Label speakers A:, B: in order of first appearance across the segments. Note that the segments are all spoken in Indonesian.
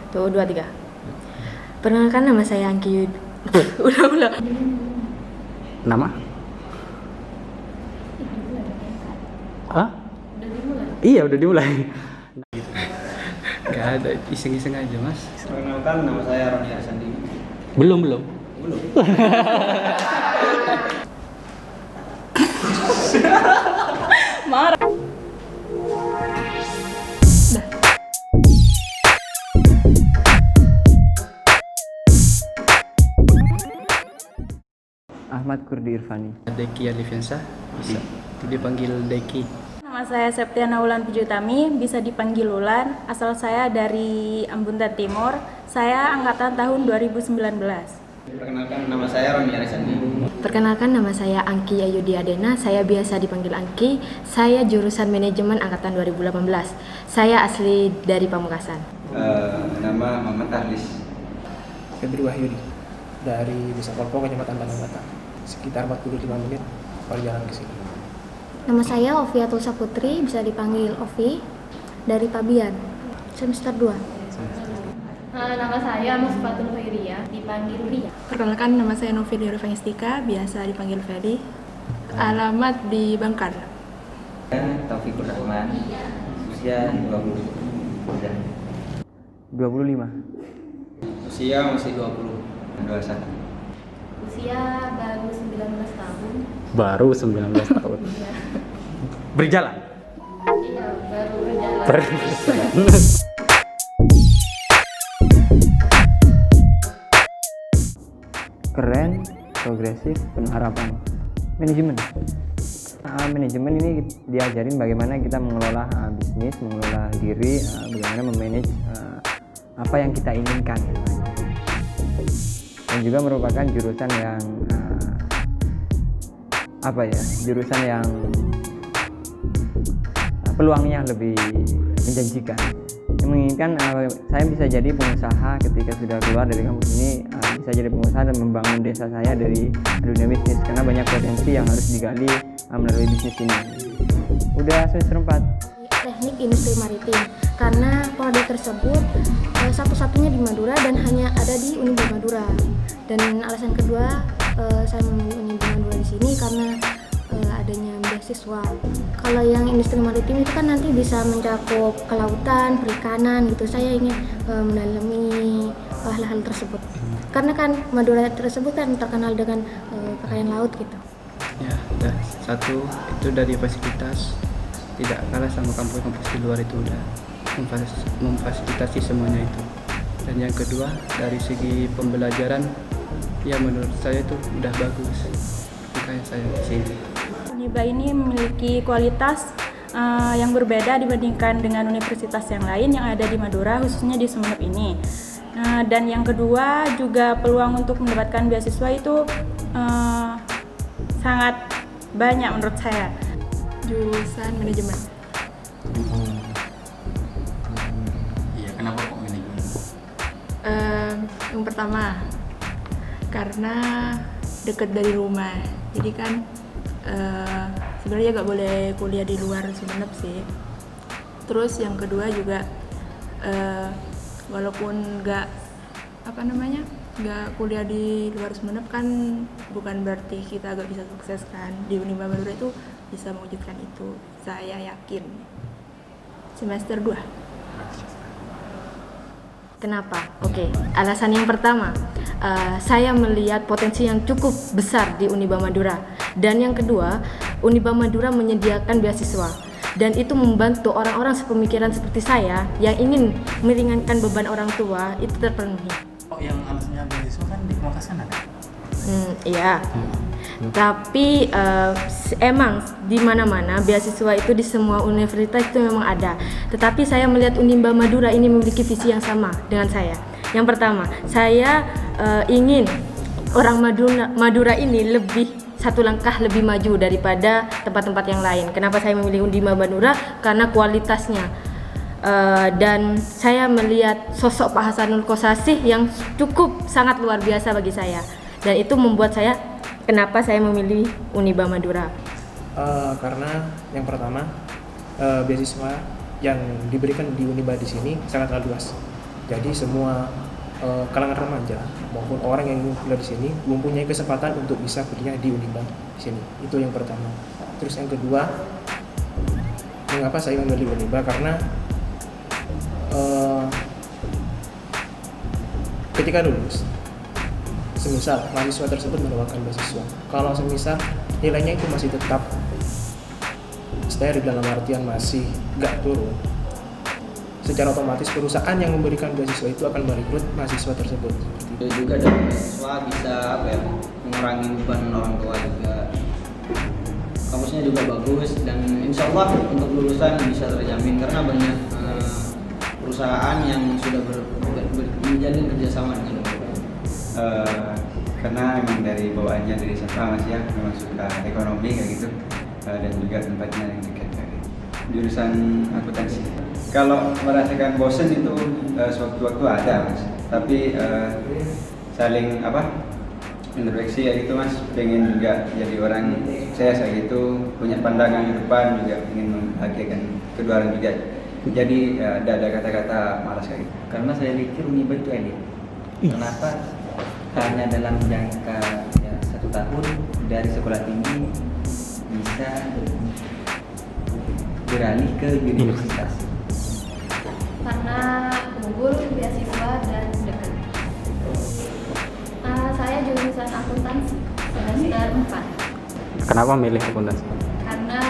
A: Tuh, 2, 3. Perkenalkan, nama saya Angki Yud. Udah.
B: Nama? Hah? Iya, udah dimulai.
C: Gak ada, iseng-iseng aja mas.
D: Perkenalkan, nama saya Roni Arsandi.
B: Belum.
A: Marah.
B: Ahmad Kurdi Irfani.
C: Deki Alifiansa, bisa dipanggil Deki.
E: Nama saya Septiana Ulan Pujutami, bisa dipanggil Ulan. Asal saya dari Ambuntan Timur. Saya angkatan tahun 2019.
D: Perkenalkan, nama saya Roni Arsandi.
A: Perkenalkan, nama saya Angki Ayudi Adena. Saya biasa dipanggil Angki. Saya jurusan manajemen angkatan 2018. Saya asli dari Pamekasan.
D: Nama Muhammad Arlis.
F: Febri Wahyudi dari Desa Kolpo, Kecamatan Tanah Bata. Sekitar 45 menit perjalanan ke sini.
G: Nama saya Oviatul Saputri, bisa dipanggil Ovi, dari Pabian, semester 2.
H: Nama saya Musfatul Khairia, dipanggil Ria.
I: Perkenalkan, nama saya Novi Fangistika, biasa dipanggil Feli. Alamat di Bangkar.
D: Taufikur Rahman, usia 20.
B: 25.
D: Usia masih 20. 21.
H: Usia baru 19 tahun.
B: Baru 19 tahun. Berjalan.
H: Iya, baru berjalan.
B: Keren, progresif, penuh harapan. Manajemen. Manajemen ini diajarin bagaimana kita mengelola bisnis, mengelola diri, bagaimana memanage apa yang kita inginkan. Dan juga merupakan jurusan yang jurusan yang peluangnya lebih menjanjikan. Yang menginginkan saya bisa jadi pengusaha ketika sudah keluar dari kampus ini, bisa jadi pengusaha dan membangun desa saya dari dunia bisnis, karena banyak potensi yang harus digali melalui bisnis ini. Udah semester 4.
G: Teknik Industri Maritim, karena prodi tersebut satu-satunya di Madura dan hanya ada di Uniba Madura. Dan alasan kedua, saya memilih Uniba Madura di sini karena adanya beasiswa. Kalau yang industri maritim itu kan nanti bisa mencakup kelautan, perikanan gitu. Saya ingin mendalami hal-hal tersebut. Karena kan Madura tersebut kan terkenal dengan pakaian laut gitu.
C: Ya, udah satu itu dari fasilitas tidak kalah sama kampus-kampus di luar, itu udah memfasilitasi semuanya itu. Dan yang kedua dari segi pembelajaran, ya menurut saya itu udah bagus. Makanya saya di sini.
E: Uniba ini memiliki kualitas yang berbeda dibandingkan dengan universitas yang lain yang ada di Madura, khususnya di Sumeneb ini. Dan yang kedua juga peluang untuk mendapatkan beasiswa itu sangat banyak menurut saya.
I: Jurusan manajemen.
D: Iya, kenapa kok manajemen?
I: Yang pertama, karena dekat dari rumah. Jadi kan sebenarnya gak boleh kuliah di luar Sumeneb sih. Terus yang kedua juga walaupun gak kuliah di luar Sumeneb kan bukan berarti kita gak bisa sukses kan. Di Uniba Madura itu bisa mewujudkan itu, saya yakin. Semester 2.
A: Kenapa? Oke, alasan yang pertama, saya melihat potensi yang cukup besar di Uniba Madura. Dan yang kedua, Uniba Madura menyediakan beasiswa. Dan itu membantu orang-orang sepemikiran seperti saya yang ingin meringankan beban orang tua, itu terpenuhi.
J: Oh, yang alasannya beasiswa kan di Pamekasan ada?
A: Iya. Tapi emang di mana-mana beasiswa itu di semua universitas itu memang ada. Tetapi saya melihat Uniba Madura ini memiliki visi yang sama dengan saya. Yang pertama, saya ingin orang Madura ini satu langkah lebih maju daripada tempat-tempat yang lain. Kenapa saya memilih Uniba Madura? Karena kualitasnya. Dan saya melihat sosok Pak Hasanul Kossasih yang cukup sangat luar biasa bagi saya. Dan itu membuat saya, kenapa saya memilih Uniba Madura?
F: Karena yang pertama, beasiswa yang diberikan di Uniba di sini sangatlah luas. Jadi semua kalangan remaja maupun orang yang ingin kuliah di sini mempunyai kesempatan untuk bisa kuliah di Unimba di sini. Itu yang pertama. Terus yang kedua, mengapa saya memilih Unimba? Karena ketika lulus, semisal mahasiswa tersebut mendapatkan beasiswa, kalau semisal nilainya itu masih tetap steril dalam artian masih nggak turun, secara otomatis perusahaan yang memberikan beasiswa itu akan merekrut mahasiswa tersebut.
D: Itu juga dari mahasiswa bisa mengurangi beban orang tua juga. Kampusnya juga bagus dan insya Allah untuk lulusan bisa terjamin karena banyak perusahaan yang sudah menjalin kerjasama dengan karena memang dari bawaannya dari SMA Mas ya, memang suka ekonomi kayak gitu dan juga tempatnya yang dekat kayak gitu. Jurusan akuntansi. Kalau merasakan bosen itu sewaktu-waktu ada Mas, tapi saling introspeksi ya gitu Mas, pengen juga jadi orang sukses kayak gitu, punya pandangan ke depan, juga ingin membahagiakan kedua orang juga. Jadi ada kata-kata malas kayak gitu.
B: Karena saya pikir Unimba itu elit. Kenapa? Hanya dalam jangka 1 tahun dari sekolah tinggi bisa beralih ke universitas.
H: Karena unggul, beasiswa, dan dekat. Saya jurusan akuntansi semester 4.
K: Kenapa milih akuntansi?
H: Karena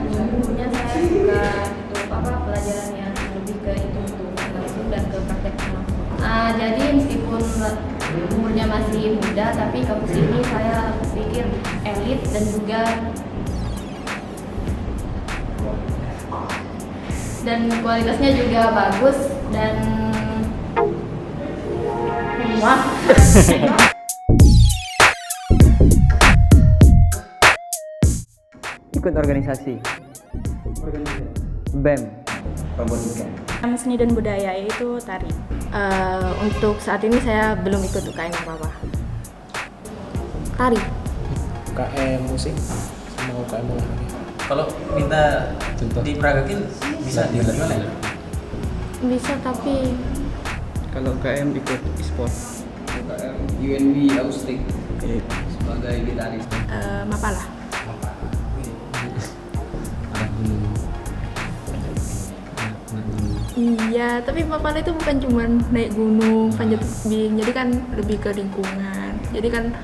H: dulunya saya suka pelajaran yang lebih ke itu langsung dan ke praktek langsung. Jadi meskipun umurnya masih muda, tapi kampus ini saya pikir elit dan juga kualitasnya juga bagus dan wah.
B: Ikut organisasi BEM robotika.
E: Seni dan budaya yaitu tari.
A: Untuk saat ini saya belum ikut UKM apa-apa.
G: Tari.
F: UKM musik sama UKM olahraga.
J: Kalau minta contoh diperagakin bisa gimana ya?
G: Bisa tapi
C: Kalau UKM ikut e-sport.
D: UKM UNB Akustik sebagai gitaris.
A: Mapalah. Iya, tapi Mapala itu bukan cuma naik gunung, panjat tebing, jadi kan lebih ke lingkungan. Jadi kan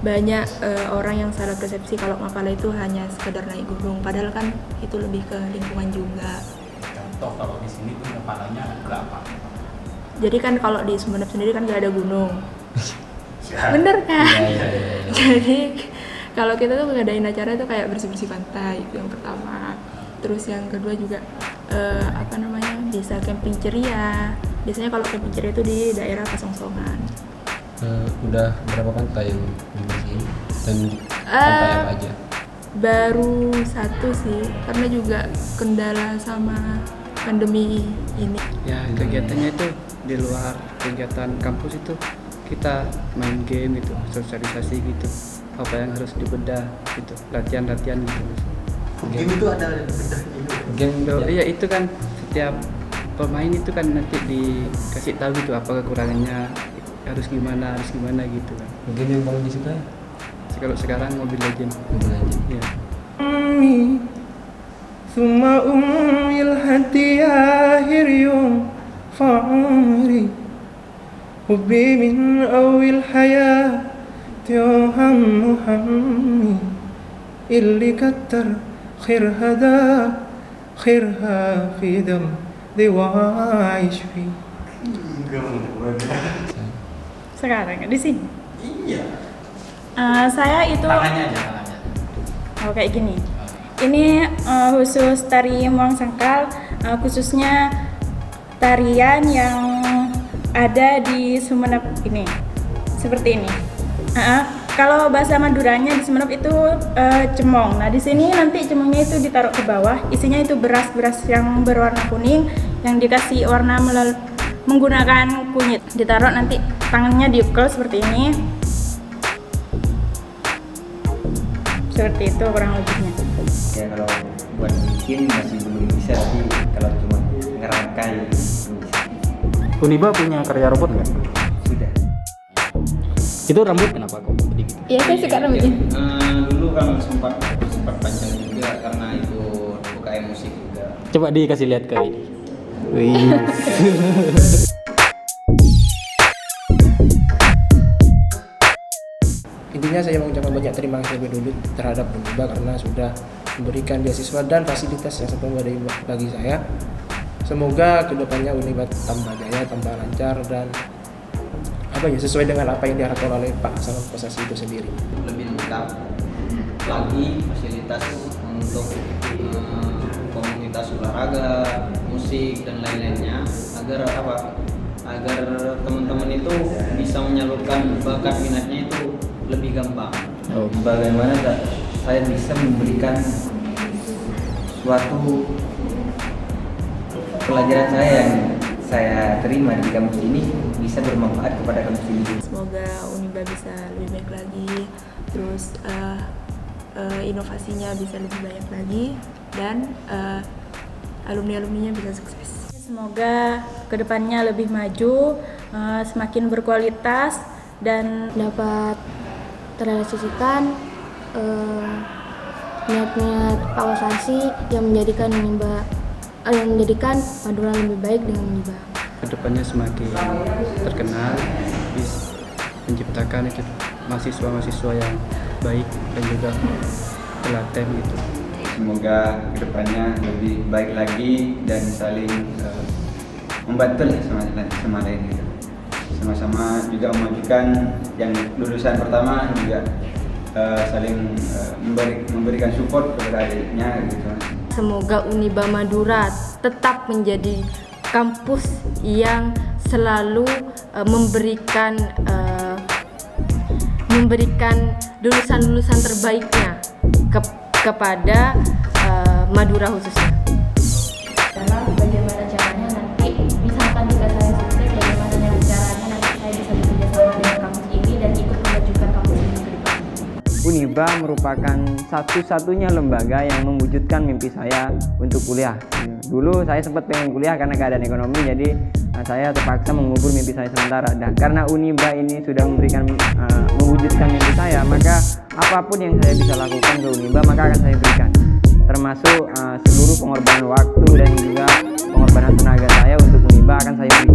A: banyak orang yang salah persepsi kalau Mapala itu hanya sekedar naik gunung, padahal kan itu lebih ke lingkungan juga.
J: Contoh kalau di sini tuh Mapalanya ke apa?
A: Jadi kan kalau di Sumeneb sendiri kan gak ada gunung, bener kan?
J: Iya.
A: Jadi kalau kita tuh ngadain acara tuh kayak bersih-bersih pantai itu yang pertama. Terus yang kedua juga bisa camping ceria. Biasanya kalau camping ceria itu di daerah Pasongsongan.
K: Udah berapa pantai yang dibersihin dan pantai apa aja?
A: Baru 1 sih, karena juga kendala sama pandemi ini.
C: Ya kegiatannya itu di luar kegiatan kampus itu kita main game gitu, sosialisasi gitu, apa yang harus dibedah gitu, latihan-latihan gitu.
J: Game itu ada bedah gitu.
C: Game iya itu kan setiap pemain itu kan nanti dikasih tahu gitu apa kekurangannya, harus gimana gitu kan.
K: Game yang paling disukai?
C: Kalau sekarang Mobile Legends. Iya.
F: ثم أمي الهدي آخر يوم فعمري حبي من أول الحياة همي اللي كتر خيرها في دم دي وعايش فيه.
E: Sekarang di sini.
J: Iya.
E: Saya itu
J: Tangannya.
E: Oh kayak gini. Ini khusus tari Muang Sangkal, khususnya tarian yang ada di Sumeneb ini, seperti ini. Kalau bahasa Maduranya di Sumeneb itu cemong. Nah di sini nanti cemongnya itu ditaruh ke bawah, isinya itu beras yang berwarna kuning, yang dikasih warna menggunakan kunyit. Ditaruh nanti tangannya diukel seperti ini, seperti itu kurang lebihnya.
B: Ya kalau buat bikin masih belum bisa, tapi kalau cuma ngerangkai belum bisa.
L: Uniba punya karya robot nggak?
D: Sudah.
L: Itu rambut kenapa kok begitu?
I: Iya, saya suka rambutnya.
J: Dulu kan sempat panjang juga karena itu UKM musik juga.
L: Coba dikasih lihat ke ini.
F: Intinya saya mengucapkan banyak terima kasih lebih dulu terhadap Uniba karena sudah memberikan beasiswa dan fasilitas yang sangat memadai bagi saya. Semoga kedepannya Uniba tambah jaya, tambah lancar dan sesuai dengan apa yang diharapkan oleh Pak Salon Kosasi itu sendiri.
J: Lebih lengkap lagi fasilitas untuk komunitas olahraga, musik dan lain-lainnya agar agar teman-teman itu bisa menyalurkan bakat minatnya itu lebih gampang.
D: Bagaimana saya bisa memberikan suatu pelajaran saya yang saya terima di kampus ini bisa bermanfaat kepada kampus ini.
I: Semoga Uniba bisa lebih baik lagi, terus inovasinya bisa lebih banyak lagi, dan alumni-alumninya bisa sukses.
E: Semoga kedepannya lebih maju, semakin berkualitas dan
G: dapat terrealisasikan niat-niat Pak Kosasi yang menjadikan Madura lebih baik dengan Uniba.
C: Kedepannya semakin terkenal, bisa menciptakan mahasiswa-mahasiswa yang baik dan juga telaten gitu.
D: Semoga kedepannya lebih baik lagi dan saling membantu lah sama lain gitu. Sama-sama juga memajukan yang lulusan pertama juga saling memberikan support kepada adiknya gitu.
A: Semoga Uniba Madura tetap menjadi kampus yang selalu memberikan lulusan-lulusan terbaiknya kepada Madura khususnya.
H: Bagaimana caranya nanti, misalkan jika saya sukses, bagaimana caranya nanti saya bisa bekerja sama dengan kampus ini dan ikut memajukan kampus ini ke depan.
B: Uniba merupakan satu-satunya lembaga yang mewujudkan mimpi saya untuk kuliah. Dulu saya sempat pengen kuliah karena keadaan ekonomi, jadi saya terpaksa mengubur mimpi saya sementara. Dan karena Uniba ini sudah mewujudkan mimpi saya, maka apapun yang saya bisa lakukan ke Uniba maka akan saya berikan, termasuk seluruh pengorbanan waktu dan juga pengorbanan tenaga saya untuk Uniba akan saya berikan.